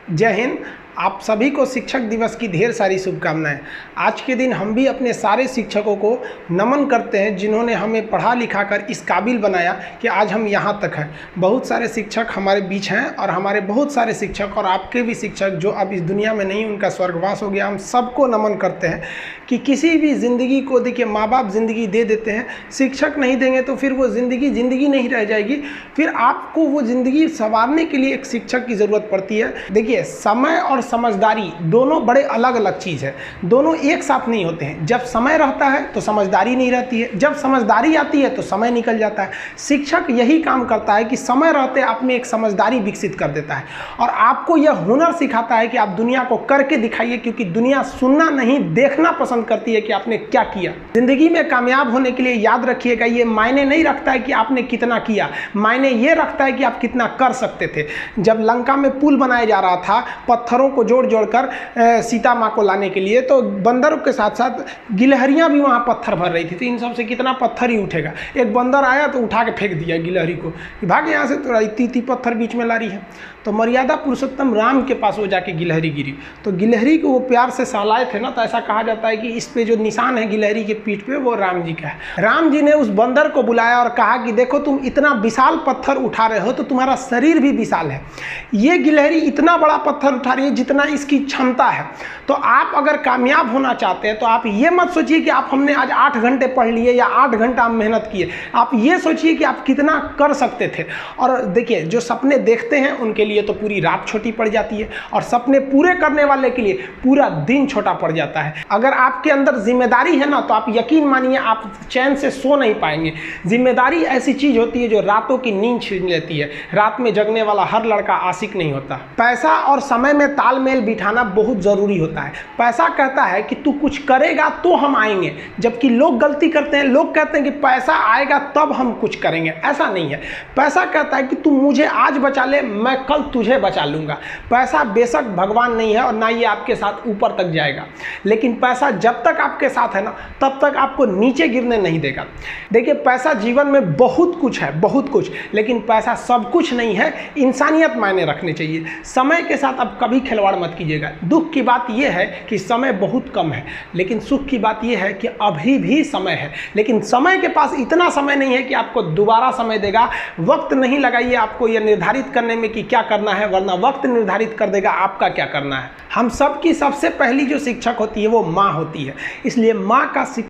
जय हिंद। आप सभी को शिक्षक दिवस की ढेर सारी शुभकामनाएं। आज के दिन हम भी अपने सारे शिक्षकों को नमन करते हैं जिन्होंने हमें पढ़ा लिखा कर इस काबिल बनाया कि आज हम यहाँ तक हैं। बहुत सारे शिक्षक हमारे बीच हैं और हमारे बहुत सारे शिक्षक और आपके भी शिक्षक जो अब इस दुनिया में नहीं, उनका स्वर्गवास हो गया। हम सबको नमन करते हैं कि किसी भी ज़िंदगी को देखिए, माँ बाप ज़िंदगी दे देते हैं, शिक्षक नहीं देंगे तो फिर वो ज़िंदगी नहीं रह जाएगी। फिर आपको वो ज़िंदगी संवारने के लिए एक शिक्षक की ज़रूरत पड़ती है। देखिए, समय और समझदारी दोनों बड़े अलग अलग चीज़ है, दोनों एक साथ नहीं होते हैं। जब समय रहता है तो समझदारी नहीं रहती है, जब समझदारी आती है तो समय निकल जाता है। शिक्षक यही काम करता है कि समय रहते आप में एक समझदारी विकसित कर देता है और आपको यह हुनर सिखाता है कि आप दुनिया को करके दिखाइए, क्योंकि दुनिया सुनना नहीं देखना पसंद करती है कि आपने क्या किया। जिंदगी में कामयाब होने के लिए याद रखिएगा, ये मायने नहीं रखता है कि आपने कितना किया, मायने ये रखता है कि आप कितना कर सकते थे। जब लंका में पुल बनाया जा रहा था पत्थरों को जोड़ कर सीता माँ को लाने के लिए, तो बंदरों के साथ साथ गिलहरियां भी वहां पत्थर भर रही थी। तो इन सब से कितना पत्थर ही उठेगा। एक बंदर आया तो उठा के फेंक दिया गिलहरी को कि भाग यहाँ से, तो इतनी पत्थर बीच में ला रही है। तो मर्यादा पुरुषोत्तम राम के पास वो जाके गिलहरी गिरी, तो गिलहरी को वो प्यार से सहलाए थे ना, तो ऐसा कहा जाता है कि इस पे जो निशान है गिलहरी के पीठ पे, वो राम जी का है। राम जी ने उस बंदर को बुलाया और कहा कि देखो, तुम इतना विशाल पत्थर उठा रहे हो तो तुम्हारा शरीर भी विशाल है। ये गिलहरी इतना बड़ा पत्थर उठा रही है जितना इसकी क्षमता है। तो आप अगर कामयाब होना चाहते हैं तो आप ये मत सोचिए कि आप हमने आज 8 घंटे पढ़ लिए या 8 घंटा मेहनत किए। आप ये सोचिए कि आप कितना कर सकते थे। और देखिए, जो सपने देखते हैं उनके लिए तो पूरी रात छोटी पड़ जाती है और सपने पूरे करने वाले के लिए पूरा दिन छोटा पड़ जाता है। अगर आपके अंदर जिम्मेदारी है ना, तो आप यकीन मानिए आप चैन से सो नहीं पाएंगे। जिम्मेदारी ऐसी चीज होती है जो रातों की नींद छीन लेती है। रात में जगने वाला हर लड़का आशिक नहीं होता। पैसा और समय में तालमेल बिठाना बहुत जरूरी होता है। पैसा कहता है कि तू कुछ करेगा तो हम आएंगे, जबकि लोग गलती करते हैं। लोग कहते हैं कि पैसा आएगा तब हम कुछ करेंगे। ऐसा नहीं है। पैसा कहता है कि तू मुझे आज बचा ले, मैं कल तुझे बचा लूंगा। पैसा बेशक भगवान नहीं है और ना ये आपके साथ ऊपर तक जाएगा, लेकिन पैसा जब तक आपके साथ है ना, तब तक आपको नीचे गिरने नहीं देगा। देखिए, पैसा जीवन में बहुत कुछ है, बहुत कुछ, लेकिन पैसा सब कुछ नहीं है। इंसानियत मायने रखने चाहिए। समय के साथ अब कभी खिलवाड़ मत कीजिएगा। दुख की बात यह है कि समय बहुत कम है, लेकिन सुख की बात यह है कि अभी भी समय है। लेकिन समय के पास इतना समय नहीं है कि आपको दोबारा समय देगा। वक्त नहीं लगाइए आपको यह निर्धारित करने में कि क्या करना है, वरना वक्त निर्धारित कर देगा आपका क्या करना है। हम सब की सबसे पहली जो शिक्षक होती है वो माँ होती है, इसलिए माँ का